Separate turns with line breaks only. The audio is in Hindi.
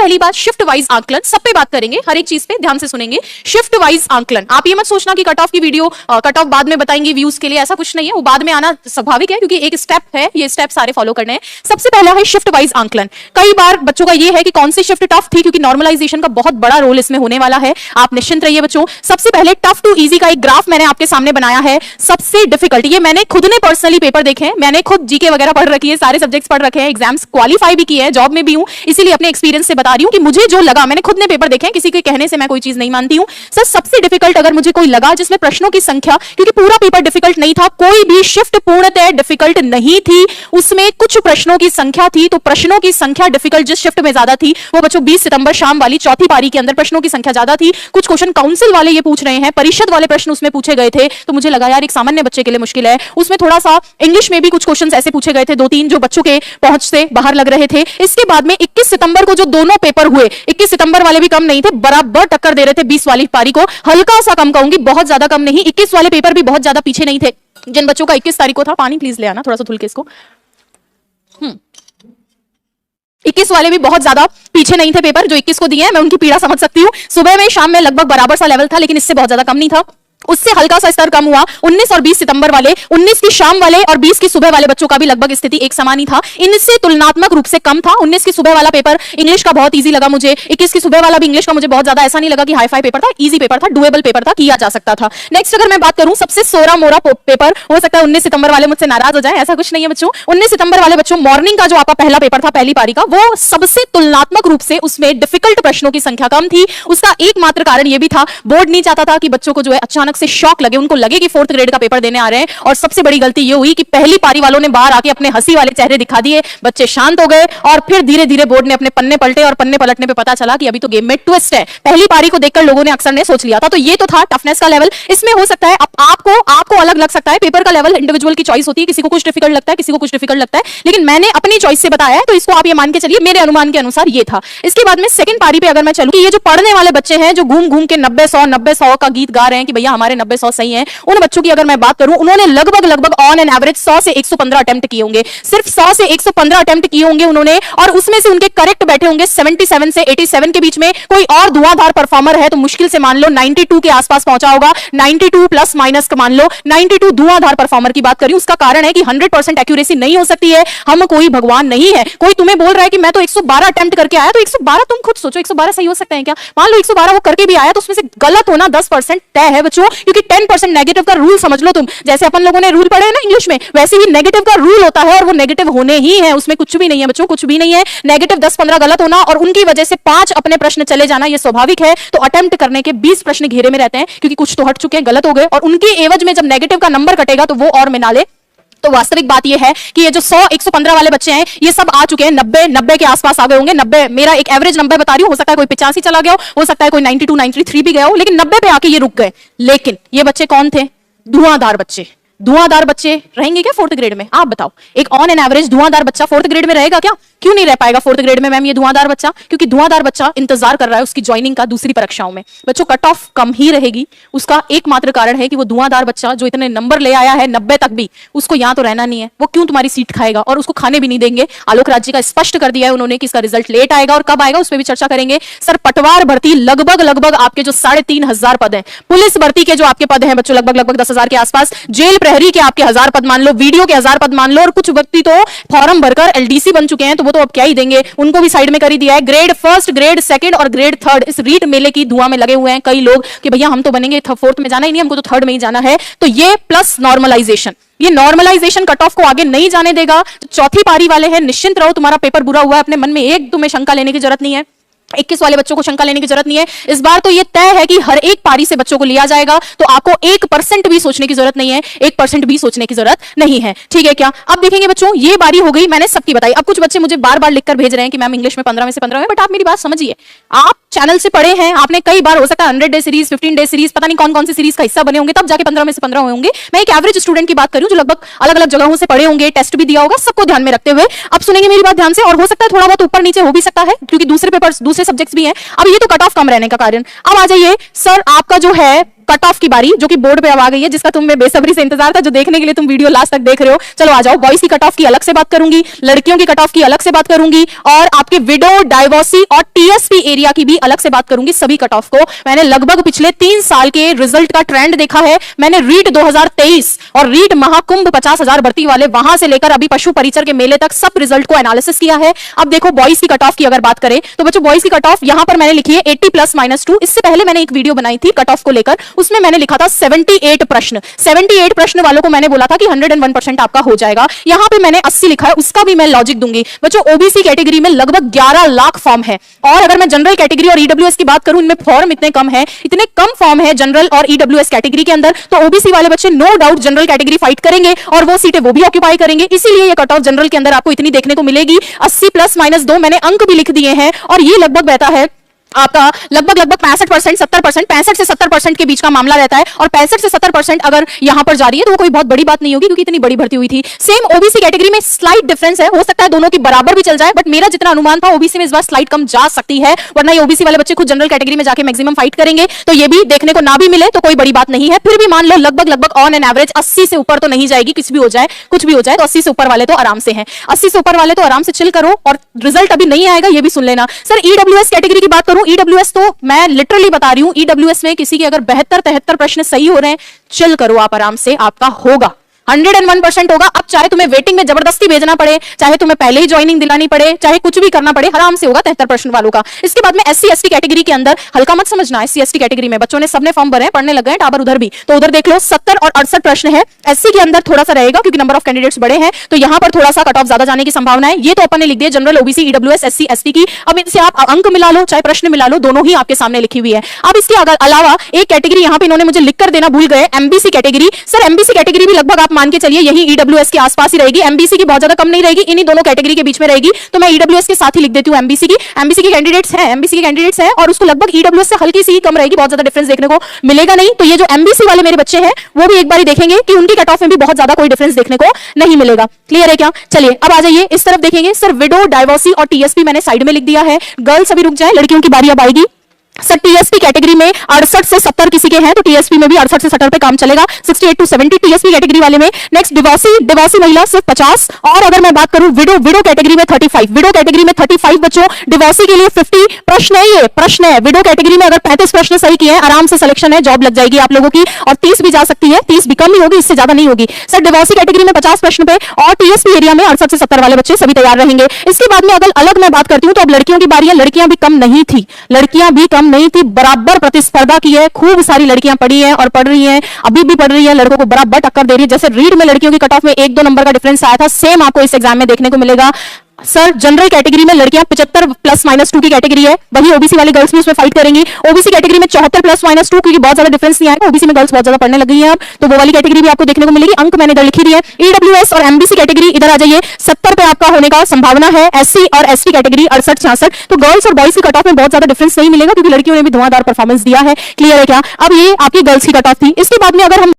पहली बात शिफ्ट वाइज आंकलन, सब पे बात करेंगे, हर एक चीज पे ध्यान से सुनेंगे। शिफ्ट वाइज आंकलन, आप ये मत सोचना कि कट ऑफ की वीडियो कट ऑफ बाद में बताएंगे व्यूज के लिए, ऐसा कुछ नहीं है, वो बाद में आना स्वाभाविक है क्योंकि एक स्टेप है, ये स्टेप सारे फॉलो करने हैं। सबसे पहला है शिफ्ट वाइज आंकलन। कई बार बच्चों का ये है कि कौन सी शिफ्ट टफ थी, क्योंकि नॉर्मलाइजेशन का बहुत बड़ा रोल इसमें होने वाला है, आप निश्चिंत रहिए बच्चों। सबसे पहले टफ टू इजी का एक ग्राफ मैंने आपके सामने बनाया है। सबसे डिफिकल्ट, ये मैंने खुद ने पर्सनली पेपर देखे हैं, मैंने खुद जीके वगैरह पढ़ रखी है, सारे सब्जेक्ट्स पढ़ रखे हैं, एग्जाम्स क्वालिफाई भी किए हैं, जॉब में भी हूं, इसीलिए अपने एक्सपीरियंस से बता रही हूं कि मुझे जो लगा, मैंने खुद ने पेपर देखे हैं, किसी के कहने से मैं कोई चीज नहीं मानती हूं। सर सबसे डिफिकल्ट अगर मुझे कोई लगा जिसमें प्रश्नों की संख्या, क्योंकि पूरा पेपर डिफिकल्ट नहीं था, कोई भी शिफ्ट पूर्णतः डिफिकल्ट नहीं थी, उसमें कुछ प्रश्नों की संख्या थी, तो प्रश्नों की संख्या डिफिकल्ट जिस शिफ्ट में ज्यादा थी वो बच्चों 20 सितंबर शाम वाली चौथी पारी के अंदर प्रश्नों की संख्या ज्यादा थी। कुछ क्वेश्चन काउंसिल वाले ये पूछ रहे हैं, परिषद वाले प्रश्न उसमें पूछे गए थे, तो मुझे लगा यार एक सामान्य बच्चे के लिए मुश्किल है। उसमें थोड़ा सा इंग्लिश में भी कुछ क्वेश्चन ऐसे पूछे गए थे, 2-3 जो बच्चों के पहुंच से बाहर लग रहे थे। इसके बाद में 21 सितंबर को जो दोनों पेपर हुए, 21 सितंबर वाले भी कम नहीं थे, बराबर टक्कर दे रहे थे 20 वाली पारी को, हल्का सा कम कहूंगी, बहुत ज्यादा कम नहीं। 21 वाले पेपर भी बहुत ज्यादा पीछे नहीं थे। जिन बच्चों का 21 तारीख को था, पानी प्लीज ले आना थोड़ा सा धुल के इसको, 21 वाले भी बहुत ज्यादा पीछे नहीं थे पेपर, जो 21 को दिए हैं मैं उनकी पीड़ा समझ सकती हूँ। सुबह में शाम में लगभग बराबर सा लेवल था, लेकिन इससे बहुत ज्यादा कम नहीं था, उससे हल्का सा स्तर कम हुआ। 19 और 20 सितंबर वाले, 19 की शाम वाले और 20 की सुबह वाले बच्चों का भी लगभग स्थिति एक समान ही था, इनसे तुलनात्मक रूप से कम था। 19 की सुबह वाला पेपर इंग्लिश का बहुत इजी लगा मुझे, 21 की सुबह वाला भी इंग्लिश का मुझे बहुत ज्यादा ऐसा नहीं लगा कि हाई फाई पेपर था, इजी पेपर था, डुएबल पेपर था, किया जा सकता था। नेक्स्ट अगर मैं बात करूं सबसे सोरा मोरा पेपर, हो सकता है 19 सितंबर वाले मुझसे नाराज हो जाए, ऐसा कुछ नहीं है बच्चों। 19 सितंबर वाले बच्चों मॉर्निंग का जो आपका पहला पेपर था, पहली पारी का, वो सबसे तुलनात्मक रूप से उसमें डिफिकल्ट प्रश्नों की संख्या कम थी। उसका एकमात्र कारण यह भी था, बोर्ड नहीं चाहता था कि बच्चों को जो है अचानक से शॉक लगे, उनको लगे कि 4th ग्रेड का पेपर देने आ रहे हैं। और सबसे बड़ी गलती ये हुई कि पहली पारी वालों ने बाहर आके अपने हंसी वाले चेहरे दिखा दिए, बच्चे शांत हो गए और फिर धीरे धीरे बोर्ड ने अपने पन्ने पलटे और पन्ने पलटने पे पता चला कि अभी तो गेम में ट्विस्ट है। पहली पारी को देखकर लोगों ने अक्सर ने सोच लिया था। तो ये तो था टफनेस का लेवल। इसमें हो सकता है आपको अलग लग सकता है, पेपर का लेवल इंडिविजुअल की चॉइस होती है, किसी को कुछ डिफिकल्ट लगता है, किसी को कुछ डिफिकल्ट लगता है, लेकिन मैंने अपनी चॉइस से बताया है, तो इसको आप ये मान के चलिए मेरे अनुमान के अनुसार ये था। इसके बाद में सेकंड पारी पे अगर मैं चलूं, ये जो पढ़ने वाले बच्चे हैं जो घूम घूम के 90-100 का गीत गा रहे हैं कि भैया हमारे 90-100 सही है, उन बच्चों की अगर मैं बात करूं, उन्होंने लगभग ऑन एन एवरेज 100 से 115 अटेम्प्ट किए होंगे, सिर्फ 100 से 115 अटेम्प्ट किए होंगे उन्होंने, और उसमें से उनके करेक्ट बैठे होंगे 77 से 87 के बीच में। कोई और धुआंधार परफॉर्मर है तो मुश्किल से मान लो 92 के आसपास पहुंचा होगा, 92 प्लस माइनस मान लो 92 धुआंधार परफॉर्मर की बात करी। उसका कारण है कि 100% एक्यूरेसी नहीं हो सकती है, हम कोई भगवान नहीं है। कोई तुम्हें बोल रहा है कि मैं तो 112 अटेम्प्ट करके आया, तो 112 तुम खुद सोचो 112 सही हो सकता है क्या? मान लो 112 वो करके भी आया, तो उसमें से गलत होना 10% तय है बच्चों, क्योंकि 10% नेगेटिव का रूल समझ लो तुम, जैसे अपन लोगों ने रूल पढ़े हैं ना इंग्लिश में, वैसे ही नेगेटिव का रूल होता है और वो नेगेटिव होने ही है, उसमें कुछ भी नहीं है बच्चों, कुछ भी नहीं है। नेगेटिव 10-15 गलत होना और उनकी वजह से 5 अपने प्रश्न चले जाना, ये स्वाभाविक है। तो अटेम्प्ट करने के 20 प्रश्न घेरे में रहते हैं, क्योंकि कुछ तो हट चुके हैं, गलत हो गए, और उनके एवज में जब नेगेटिव का नंबर कटेगा तो वो और मिला ले। तो वास्तविक बात ये है कि ये जो 100-115 वाले बच्चे हैं, ये सब आ चुके हैं 90 के आसपास आ गए होंगे। 90 मेरा एक एवरेज नंबर बता रही हूं, हो सकता है कोई 85 चला गया हो सकता है कोई 92-93 भी गया हो, लेकिन 90 पे आके ये रुक गए। लेकिन ये बच्चे कौन थे? धुआंधार बच्चे। धुआंधार बच्चे रहेंगे क्या 4th ग्रेड में? आप बताओ, एक ऑन एन एवरेज धुआंधार बच्चा 4th ग्रेड में रहेगा क्या? क्यों नहीं रह पाएगा 4th ग्रेड में मैम ये धुआंधार बच्चा? क्योंकि धुआंधार बच्चा इंतजार कर रहा है उसकी ज्वाइनिंग का दूसरी परीक्षाओं में। बच्चों कट ऑफ कम ही रहेगी, उसका एकमात्र कारण है कि वो धुआंधार बच्चा जो इतने नंबर ले आया है 90 तक भी, उसको यहां तो रहना नहीं है, वो क्यों तुम्हारी सीट खाएगा, और उसको खाने भी नहीं देंगे। आलोक राज्य का स्पष्ट कर दिया है उन्होंने कि इसका रिजल्ट लेट आएगा, और कब आएगा उस पर भी चर्चा करेंगे। सर पटवार भर्ती लगभग आपके जो 3,500 पद है, पुलिस भर्ती के जो आपके पद हैं बच्चों लगभग 10,000 के आसपास, जेल प्रहरी के आपके 1000 पद मान लो, वीडियो के 1000 पद मान लो, और कुछ व्यक्ति तो फॉर्म भरकर एलडीसी बन चुके हैं, तो वो तो अब क्या ही देंगे, उनको भी साइड में कर ही दिया है। ग्रेड 1, ग्रेड 2 और ग्रेड 3 इस रीट मेले की धुआं में लगे हुए हैं कई लोग कि भैया हम तो बनेंगे 4th में जाना ही नहीं, हमको तो 3rd में ही जाना है। तो ये प्लस नॉर्मलाइजेशन, ये नॉर्मलाइजेशन कट ऑफ को आगे नहीं जाने देगा। चौथी पारी वाले हैं, निश्चिंत रहो, तुम्हारा पेपर बुरा हुआ है, अपने मन में एक तुम्हें शंका लेने की जरूरत नहीं है। 21 वाले बच्चों को शंका लेने की जरूरत नहीं है। इस बार तो ये तय है कि हर एक पारी से बच्चों को लिया जाएगा, तो आपको 1% भी सोचने की जरूरत नहीं है, 1% भी सोचने की जरूरत नहीं है। ठीक है क्या? अब देखेंगे बच्चों, ये बारी हो गई, मैंने सबकी बताई। अब कुछ बच्चे मुझे बार बार लिखकर भेज रहे हैं कि मैम इंग्लिश में 15 में से 15 है, बट आप मेरी बात समझिए, आप चैनल से पढ़े हैं, आपने कई बार हो सकता है 100 डे सीरीज, 15 डे सीरीज, पता नहीं कौन कौन सी सीरीज का हिस्सा बने होंगे, तब जाके 15 में से 15 होंगे। मैं एक एवरेज स्टूडेंट की बात करूं जो लगभग अलग अलग जगहों से पढ़े होंगे, टेस्ट भी दिया होगा, सबको ध्यान में रखते हुए अब सुनेंगे मेरी बात ध्यान से। और हो सकता है थोड़ा बहुत ऊपर नीचे हो भी सकता है, क्योंकि दूसरे पेपर्स, दूसरे सब्जेक्ट्स भी हैं। अब ये तो कट ऑफ कम रहने का कारण। अब आ जाइए सर, आपका जो है कट ऑफ की बारी, जो कि बोर्ड पे अब आ गई है, जिसका तुम्हें बेसब्री से इंतजार था, जो देखने के लिए तुम वीडियो लास्ट तक देख रहे हो। चलो आ जाओ, बॉयज की कट ऑफ की अलग से बात करूंगी, लड़कियों की कट ऑफ की अलग से बात करूंगी, और आपके विडो, डाइवोर्सी और टीएसपी एरिया की भी अलग से बात करूंगी। सभी कट ऑफ को मैंने लगभग पिछले 3 साल के रिजल्ट का ट्रेंड देखा है। मैंने रीट 2023 और रीट महाकुंभ 50,000 भर्ती वाले, वहां से लेकर अभी पशु परिचर के मेले तक सब रिजल्ट को एनालिसिस किया है। अब देखो बॉयज की कट ऑफ की अगर बात करें तो बच्चों, बॉयज की कट ऑफ यहां पर मैंने लिखी है 80 प्लस -2। इससे पहले मैंने एक वीडियो बनाई थी कट ऑफ को लेकर, उसमें मैंने लिखा था 78 प्रश्न। 78 प्रश्न वालों को मैंने बोला था कि 101% आपका हो जाएगा। यहां पे मैंने 80 लिखा है, उसका भी मैं लॉजिक दूंगी। बच्चों, ओबीसी कैटेगरी में लगभग 11 लाख फॉर्म है, और अगर मैं जनरल कैटेगरी और ईडब्ल्यूएस की बात करूं, इनमें फॉर्म इतने कम है, इतने कम फॉर्म है जनरल और ईडब्ल्यूएस कैटेगरी के अंदर, तो ओबीसी वाले बच्चे no doubt general category fight करेंगे और वो सीटें वो भी ऑक्यूपाई करेंगे। इसीलिए ये कट ऑफ जनरल के अंदर आपको इतनी देखने को मिलेगी। 80 प्लस -2 मैंने अंक भी लिख दिए हैं, और ये लगभग बहता है आपका लगभग 65%, 70%, 65 से 70% के बीच का मामला रहता है। और 65 से 70% अगर यहां पर जा रही है तो वो कोई बहुत बड़ी बात नहीं होगी, क्योंकि इतनी बड़ी भर्ती हुई थी। सेम ओबीसी कैटेगरी में स्लाइट डिफरेंस है, हो सकता है दोनों की बराबर भी चल जाए, बट मेरा जितना अनुमान था ओबीसी में इस बार स्लाइट कम जा सकती है, वरना ये ओबीसी वाले बच्चे खुद जनरल कैटेगरी में जाके मैक्सिमम फाइट करेंगे। तो ये भी देखने को ना भी मिले तो कोई बड़ी बात नहीं है। फिर भी मान लो लगभग ऑन एन एवरेज 80 से ऊपर तो नहीं जाएगी, कुछ भी हो जाए तो 80 से ऊपर वाले तो आराम से हैं। 80 से ऊपर वाले तो आराम से चिल करो, और रिजल्ट अभी नहीं आएगा, ये भी सुन लेना। सर ईडब्ल्यूएस कैटेगरी की बात करूं, ईडब्ल्यूएस तो मैं लिटरली बता रही हूं, ईडब्ल्यूएस में किसी के अगर 72-73 प्रश्न सही हो रहे हैं, चिल करो आप आराम से, आपका होगा 101% होगा। अब चाहे तुम्हें वेटिंग में जबरदस्ती भेजना पड़े, चाहे तुम्हें पहले ही ज्वाइनिंग दिलानी पड़े, चाहे कुछ भी करना पड़े, आराम से होगा 73% वालों का। इसके बाद में एससी एसटी कैटेगरी के अंदर हल्का मत समझना, एससी एसटी कैटेगरी में बच्चों ने सबने फॉर्म भरे, पढ़ने लग गए टाबर उधर भी, तो उधर देख लो 70 और 68 प्रश्न है। एससी के अंदर थोड़ा सा रहेगा क्योंकि नंबर ऑफ कैंडिडेट्स बड़े हैं, तो यहां पर थोड़ा सा कट ऑफ ज्यादा जाने की संभावना है। ये तो अपन ने लिख दिया general, OBC, EWS, SC ST की। अब इनसे आप अंक मिला लो चाहे प्रश्न मिला लो, दोनों ही आपके सामने लिखी हुई है। अब इसके अलावा एक कैटेगरी यहां पे इन्होंने मुझे लिखकर देना भूल गए, MBC category. Sir MBC category भी लगभग आप मान के चलिए यही ईडब्ल्यूएस के आसपास ही रहेगी, एमबीसी की बहुत ज्यादा कम नहीं रहेगी, इन्हीं दोनों कैटेगरी के बीच में रहेगी। तो मैं ईडब्ल्यूएस के साथ ही लिख देती हूं एमबीसी की कैंडिडेट्स हैं, और उसको लगभग ईडब्ल्यूएस से हल्की सी कम रहेगी, बहुत ज्यादा डिफरेंस देखने को मिलेगा नहीं। तो ये जो एमबीसी वाले मेरे बच्चे हैं वो भी एक बार देखेंगे कि उनकी कट ऑफ में भी बहुत ज्यादा कोई डिफरेंस देखने को नहीं मिलेगा। क्लियर है क्या? चलिए अब आ जाइए इस तरफ देखेंगे। सर विडो, डाइवोर्सी और टीएसपी मैंने साइड में लिख दिया है। गर्ल्स अभी रुक जाए, लड़कियों की बारी अब आएगी। सर टीएसपी कैटेगरी में 68 से 70 किसी के हैं, तो टीएसपी में भी 68 से 70 पे काम चलेगा। 68 to 70 टीएसपी कैटेगरी वाले में। नेक्स्ट डिवोर्सी महिला सिर्फ 50, और अगर मैं बात करूं विडो कैटेगरी में 35, विडो कैटेगरी में 35 बच्चों, डिवोर्सी के लिए 50 प्रश्न है। ये प्रश्न है विडो कैटेगरी में, अगर 35 प्रश्न सही किए हैं आराम से सिलेक्शन है, जॉब लग जाएगी आप लोगों की, और 30 भी जा सकती है, 30 भी कम ही होगी, इससे ज्यादा नहीं होगी। सर डिवोर्सी कैटेगरी में 50 प्रश्न पे, और टीएसपी एरिया में 68 से 70 वाले बच्चे सभी तैयार रहेंगे। इसके बाद में अगर अलग मैं बात करती हूँ तो अब लड़कियों की बारी है। लड़कियां भी कम नहीं थी, बराबर प्रतिस्पर्धा की है, खूब सारी लड़कियां पढ़ी हैं और पढ़ रही हैं, अभी भी पढ़ रही है, लड़कों को बराबर टक्कर दे रही है। जैसे रीड में लड़कियों की कट ऑफ में 1-2 नंबर का डिफरेंस आया था, सेम आपको इस एग्जाम में देखने को मिलेगा। सर जनरल कैटेगरी में लड़कियां 75 प्लस -2 की कैटेगरी है, वही ओबीसी वाली गर्ल्स भी उसमें फाइट करेंगी। ओबीसी कैटेगरी में 74 प्लस -2, क्योंकि बहुत ज्यादा डिफरेंस नहीं आएगा, ओबीसी में गर्ल्स बहुत ज्यादा पढ़ने लग गई हैं अब, तो वो वाली कैटेगरी भी आपको देखने को मिलेगी। अंक मैंने इधर लिखी दी है। ईडब्ल्यूएस और एमबीसी कैटेगरी इधर आ जाइए, 70 पे आपका होने का संभावना है। एससी और एसटी कैटेगरी 68-66, तो गर्ल्स और बॉयज की कट ऑफ में बहुत ज्यादा डिफरेंस नहीं मिलेगा, क्योंकि लड़कियों ने भी धुआंधार परफॉर्मेंस दिया है। क्लियर है क्या? अब ये आपकी गर्ल्स की कट ऑफ थी। इसके बाद में अगर हम